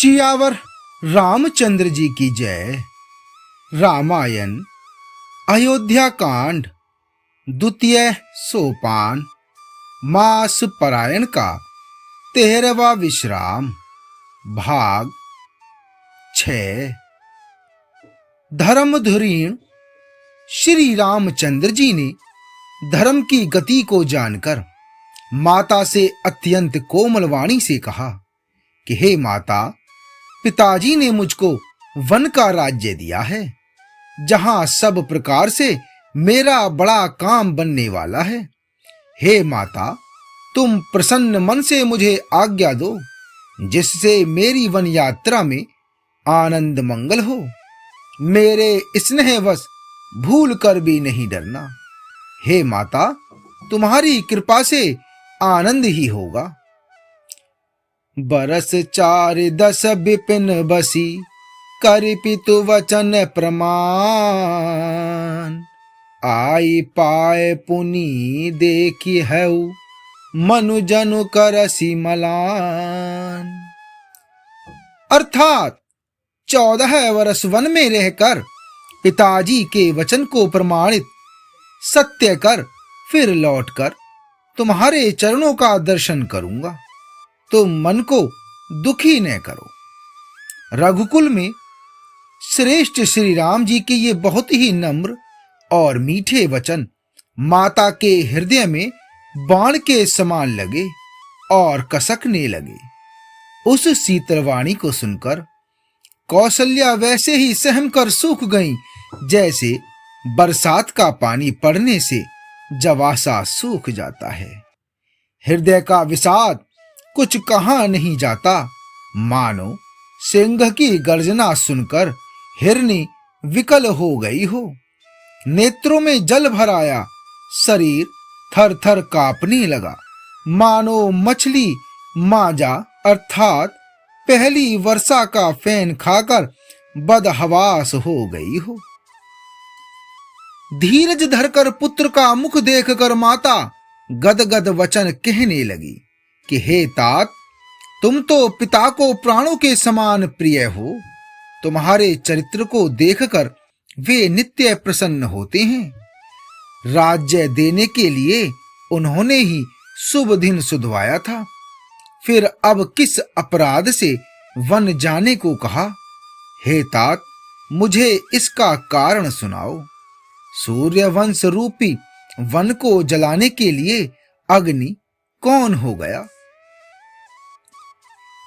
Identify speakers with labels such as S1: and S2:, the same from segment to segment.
S1: सियावर रामचंद्र जी की जय। रामायण अयोध्या कांड द्वितीय सोपान मास परायण का 13वां विश्राम भाग 6। धर्मधुरीण श्री रामचंद्र जी ने धर्म की गति को जानकर माता से अत्यंत कोमल वाणी से कहा कि हे माता, पिताजी ने मुझको वन का राज्य दिया है, जहां सब प्रकार से मेरा बड़ा काम बनने वाला है। हे माता, तुम प्रसन्न मन से मुझे आज्ञा दो, जिससे मेरी वन यात्रा में आनंद मंगल हो। मेरे स्नेहवश भूल कर भी नहीं डरना। हे माता, तुम्हारी कृपा से आनंद ही होगा। बरस 4-10 विपिन बसी, कर पितु वचन प्रमाण। आई पाए पुनि देखी है, मनु जनु करसी मलान। अर्थात 14 वर्ष वन में रहकर पिताजी के वचन को प्रमाणित सत्य कर फिर लौटकर तुम्हारे चरणों का दर्शन करूंगा। तुम मन को दुखी न करो। रघुकुल में श्रेष्ठ श्री राम जी के ये बहुत ही नम्र और मीठे वचन माता के हृदय में बाण के समान लगे और कसकने लगे। उस शीतलवाणी को सुनकर कौशल्या वैसे ही सहम कर सूख गईं, जैसे बरसात का पानी पड़ने से जवासा सूख जाता है। हृदय का विषाद कुछ कहा नहीं जाता, मानो सिंह की गर्जना सुनकर हिरनी विकल हो गई हो। नेत्रों में जल भर आया, शरीर थर थर कांपने लगा, मानो मछली माजा अर्थात पहली वर्षा का फैन खाकर बदहवास हो गई हो। धीरज धरकर पुत्र का मुख देखकर माता गदगद वचन कहने लगी कि हे तात, तुम तो पिता को प्राणों के समान प्रिय हो। तुम्हारे चरित्र को देखकर वे नित्य प्रसन्न होते हैं। राज्य देने के लिए उन्होंने ही शुभ दिन सुधवाया था, फिर अब किस अपराध से वन जाने को कहा? हे तात, मुझे इसका कारण सुनाओ। सूर्यवंश रूपी वन को जलाने के लिए अग्नि कौन हो गया?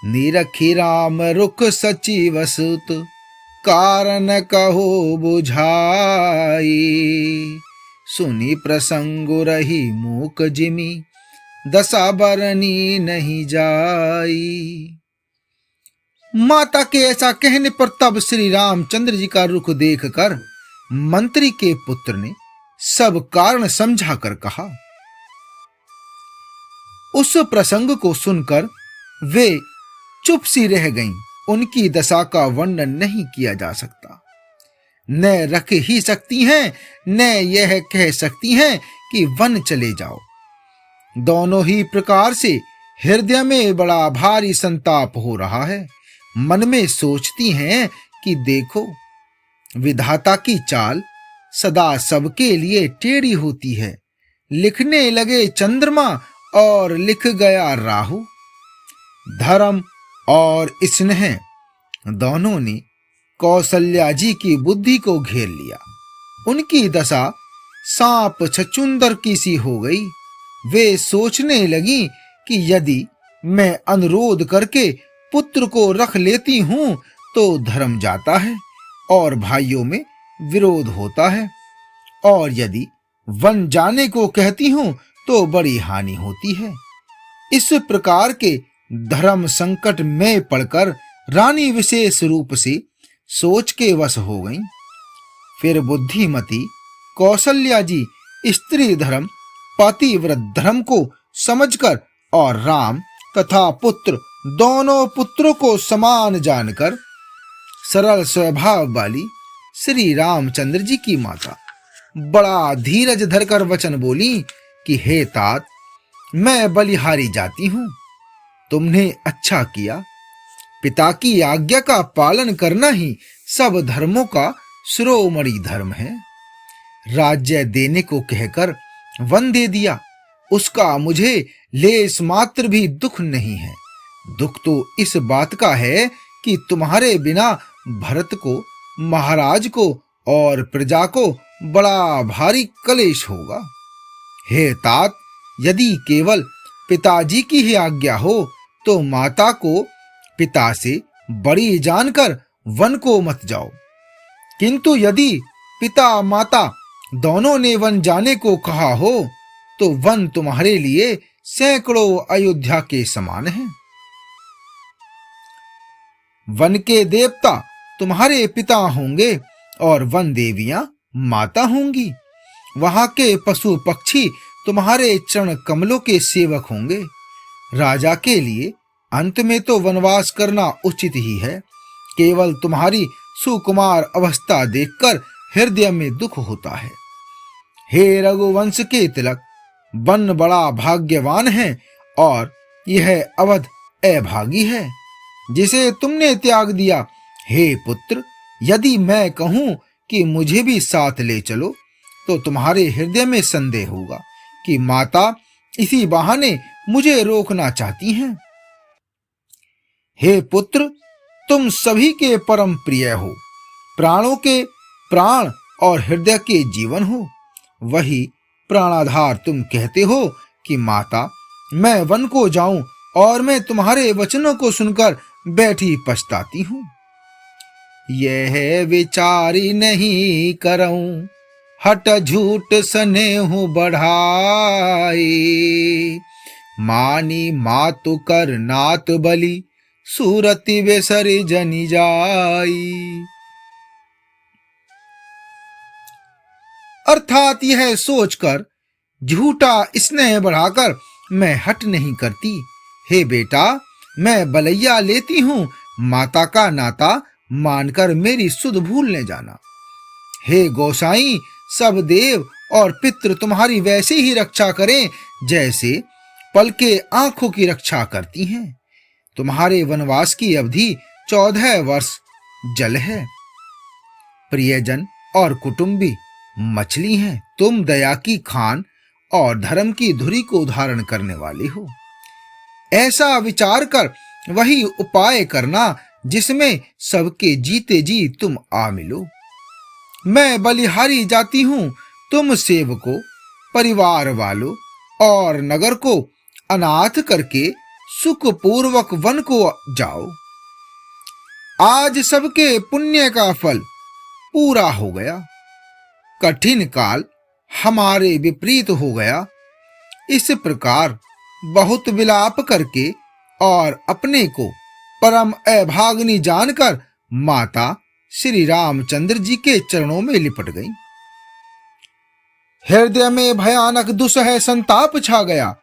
S1: निरखी राम रुख सचिव सुत, कारण कहो बुझाई। सुनी प्रसंग रही मूक जिमी, दशा बरनी नहीं जाई। माता के ऐसा कहने पर तब श्री रामचंद्र जी का रुख देखकर मंत्री के पुत्र ने सब कारण समझा कर कहा। उस प्रसंग को सुनकर वे चुप सी रह गईं। उनकी दशा का वर्णन नहीं किया जा सकता। न रख ही सकती हैं, न यह कह सकती हैं कि वन चले जाओ। दोनों ही प्रकार से हृदय में बड़ा भारी संताप हो रहा है। मन में सोचती हैं कि देखो, विधाता की चाल सदा सबके लिए टेढ़ी होती है। लिखने लगे चंद्रमा और लिख गया राहु। धर्म और स्नेह दोनों ने कौशल्या जी की बुद्धि को घेर लिया। उनकी दशा सांप छछूंदर की सी हो गई। वे सोचने लगी कि यदि मैं अनुरोध करके पुत्र को रख लेती हूं तो धर्म जाता है और भाइयों में विरोध होता है, और यदि वन जाने को कहती हूं तो बड़ी हानि होती है। इस प्रकार के धर्म संकट में पड़कर रानी विशेष रूप से सोच के वश हो गईं। फिर बुद्धिमती कौशल्या जी स्त्री धर्म पतिव्रत धर्म को समझकर और राम तथा पुत्र दोनों पुत्रों को समान जानकर सरल स्वभाव वाली श्री रामचंद्र जी की माता बड़ा धीरज धरकर वचन बोली कि हे तात, मैं बलिहारी जाती हूं। तुमने अच्छा किया, पिता की आज्ञा का पालन करना ही सब धर्मों का शिरोमणि धर्म है। राज्य देने को कहकर वन दे दिया, उसका मुझे लेस मात्र भी दुख नहीं है। दुख तो इस बात का है कि तुम्हारे बिना भरत को, महाराज को और प्रजा को बड़ा भारी कलेश होगा। हे तात, यदि केवल पिताजी की ही आज्ञा हो तो माता को पिता से बड़ी जानकर वन को मत जाओ, किंतु यदि पिता माता दोनों ने वन जाने को कहा हो तो वन तुम्हारे लिए सैकड़ों अयोध्या के समान है। वन के देवता तुम्हारे पिता होंगे और वन देवियां माता होंगी। वहां के पशु पक्षी तुम्हारे चरण कमलों के सेवक होंगे। राजा के लिए अंत में तो वनवास करना उचित ही है। केवल तुम्हारी सुकुमार अवस्था देखकर हृदय में दुख होता है। हे रघुवंश के तिलक, वन बड़ा भाग्यवान है और यह अवध अभागी है जिसे तुमने त्याग दिया। हे पुत्र, यदि मैं कहूं कि मुझे भी साथ ले चलो तो तुम्हारे हृदय में संदेह होगा कि माता इसी बहाने मुझे रोकना चाहती हैं। हे पुत्र, तुम सभी के परम प्रिय हो, प्राणों के प्राण और हृदय के जीवन हो। वही प्राणाधार तुम कहते हो कि माता, मैं वन को जाऊं और मैं तुम्हारे वचनों को सुनकर बैठी पछताती हूं। यह विचारी नहीं करऊं, हट झूठ स्नेहु बढ़ाई। मानी मातु कर नात बलि, सूरति बेसरि जनि जाई। अर्थात यह सोचकर झूठा स्नेह बढ़ाकर मैं हट नहीं करती। हे बेटा, मैं बलैया लेती हूं, माता का नाता मानकर मेरी सुध भूलने जाना। हे गोसाई, सब देव और पितृ तुम्हारी वैसे ही रक्षा करें जैसे पलके आंखों की रक्षा करती हैं। तुम्हारे वनवास की अवधि 14 वर्ष जल है। प्रियजन और कुटुंबी मछली हैं। तुम दया की खान और धर्म की धुरी को धारण करने वाले हो। ऐसा विचार कर वही उपाय करना जिसमें सबके जीते जी तुम आ मिलो। मैं बलिहारी जाती हूं, तुम सेवकों, परिवार वालों और नगर को अनाथ करके सुखपूर्वक वन को जाओ। आज सबके पुण्य का फल पूरा हो गया। कठिन काल हमारे विपरीत हो गया। इस प्रकार बहुत विलाप करके और अपने को परम अभागिनी जानकर माता श्री रामचंद्र जी के चरणों में लिपट गई। हृदय में भयानक दुसह संताप छा गया।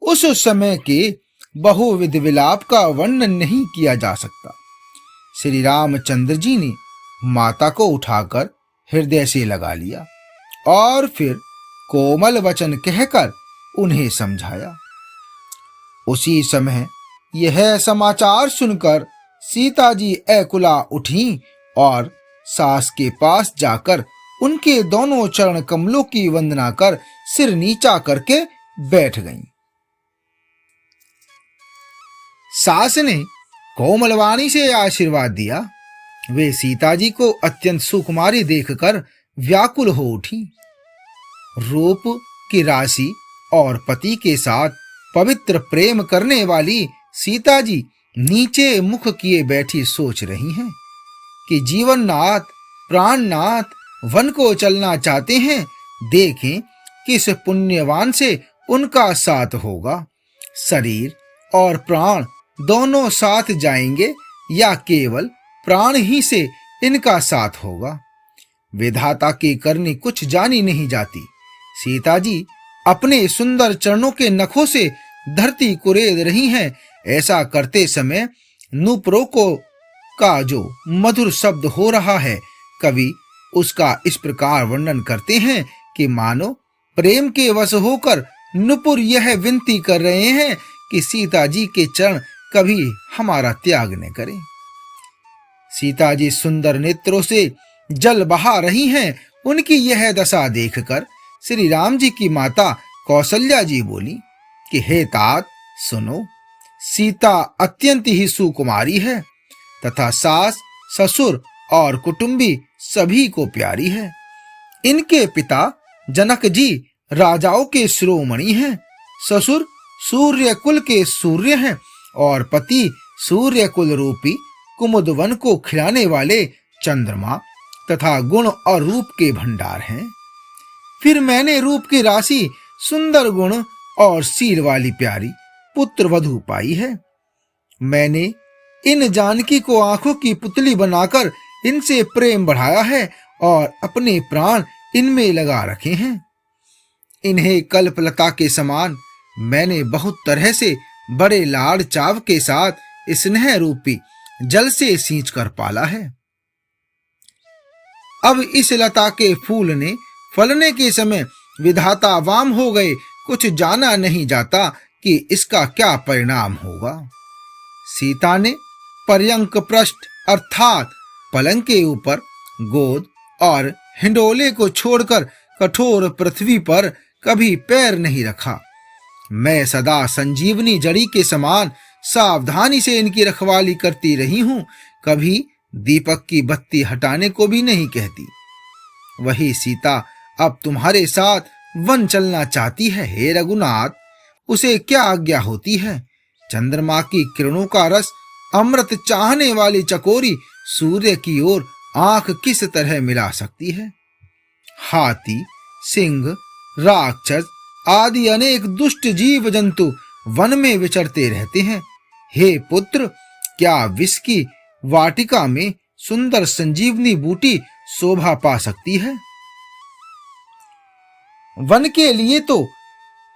S1: उस समय के बहुविध विलाप का वर्णन नहीं किया जा सकता। श्री रामचंद्र जी ने माता को उठाकर हृदय से लगा लिया और फिर कोमल वचन कहकर उन्हें समझाया। उसी समय यह समाचार सुनकर सीता जी अकुला उठी और सास के पास जाकर उनके दोनों चरण कमलों की वंदना कर सिर नीचा करके बैठ गईं। सास ने कोमलवाणी से आशीर्वाद दिया। वे सीता जी को अत्यंत सुकुमारी देखकर व्याकुल हो उठी। रूप की राशि और पति के साथ पवित्र प्रेम करने वाली सीता जी नीचे मुख किए बैठी सोच रही हैं कि जीवननाथ, प्राणनाथ वन को चलना चाहते हैं। देखें किस पुण्यवान से उनका साथ होगा। शरीर और प्राण दोनों साथ जाएंगे या केवल प्राण ही से इनका साथ होगा। विधाता की करनी कुछ जानी नहीं जाती। सीता जी अपने सुंदर चरणों के नखों से धरती कुरेद रही हैं। ऐसा करते समय नूपुरों का जो मधुर शब्द हो रहा है, कवि उसका इस प्रकार वर्णन करते हैं कि मानो प्रेम के वश होकर नुपुर यह विनती कर रहे हैं कि सीता जी के चरण कभी हमारा त्याग न करें। सीता जी सुंदर नेत्रों से जल बहा रही हैं। उनकी यह दशा देखकर श्री राम जी की माता कौशल्या जी बोली कि हे तात सुनो, सीता अत्यंत ही सुकुमारी है तथा सास ससुर और कुटुंबी सभी को प्यारी है। इनके पिता जनक जी राजाओं के शिरोमणि हैं, ससुर सूर्य कुल के सूर्य हैं और पति सूर्य कुल रूपी कुमुद वन को खिलाने वाले चंद्रमा तथा गुण और रूप के भंडार हैं। फिर मैंने रूप की राशि, सुंदर गुण और शील वाली प्यारी पुत्र वधू पाई है। मैंने इन जानकी को आंखों की पुतली बनाकर इनसे प्रेम बढ़ाया है और अपने प्राण इनमें लगा रखे हैं। इन्हें कल्पलता के समान मैंने बहुत तरह से बड़े लाड़ चाव के साथ स्नेह रूपी जल से सींच कर पाला है। अब इस लता के फूलने फलने के समय विधाता वाम हो गए, कुछ जाना नहीं जाता कि इसका क्या परिणाम होगा। सीता ने पर्यंक पृष्ठ अर्थात पलंग के ऊपर गोद और हिंडोले को छोड़कर कठोर पृथ्वी पर कभी पैर नहीं रखा। मैं सदा संजीवनी जड़ी के समान सावधानी से इनकी रखवाली करती रही हूं, कभी दीपक की बत्ती हटाने को भी नहीं कहती। वही सीता अब तुम्हारे साथ वन चलना चाहती है। हे रघुनाथ, उसे क्या आज्ञा होती है? चंद्रमा की किरणों का रस अमृत चाहने वाली चकोरी सूर्य की ओर आंख किस तरह मिला सकती है? हाथी, सिंह, राक्षस आदि अनेक दुष्ट जीव जंतु वन में विचरते रहते हैं। हे पुत्र, क्या विष की वाटिका में सुंदर संजीवनी बूटी शोभा पा सकती है? वन के लिए तो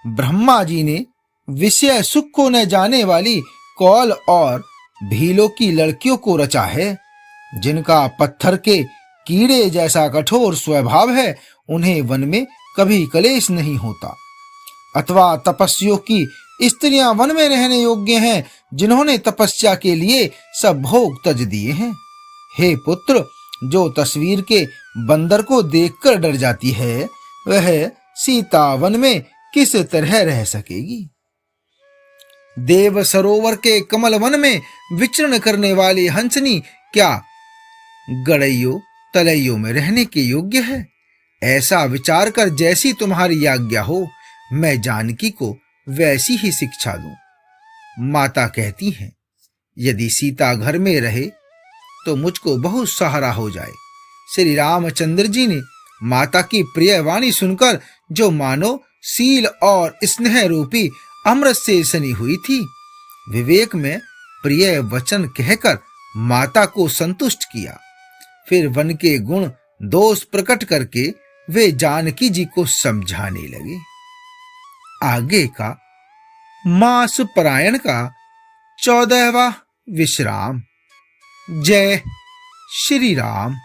S1: ब्रह्मा जी ने विषय सुख को न जाने वाली कौल और भीलों की लड़कियों को रचा है। जिनका पत्थर के कीड़े जैसा कठोर स्वभाव है, उन्हें वन में कभी कलेश नहीं होता। अथवा तपस्वियों की स्त्रियां वन में रहने योग्य हैं, जिन्होंने तपस्या के लिए सब भोग तज दिए हैं। हे पुत्र, जो तस्वीर के बंदर को देखकर डर जाती है, वह सीता वन में किस तरह रह सकेगी? देव सरोवर के कमल वन में विचरण करने वाली हंसनी क्या गड़ैयों तलैयों में रहने के योग्य है? ऐसा विचार कर जैसी तुम्हारी आज्ञा हो, मैं जानकी को वैसी ही शिक्षा दूं। माता कहती हैं, यदि सीता घर में रहे तो मुझको बहुत सहारा हो जाए। श्री रामचंद्र जी ने माता की प्रिय वाणी सुनकर जो मानो शील और स्नेह रूपी अमृत से सनी हुई थी, विवेक में प्रिय वचन कहकर माता को संतुष्ट किया। फिर वन के गुण दोष प्रकट करके वे जानकी जी को समझाने लगे। आगे का मास परायण का 14वां विश्राम। जय श्री राम।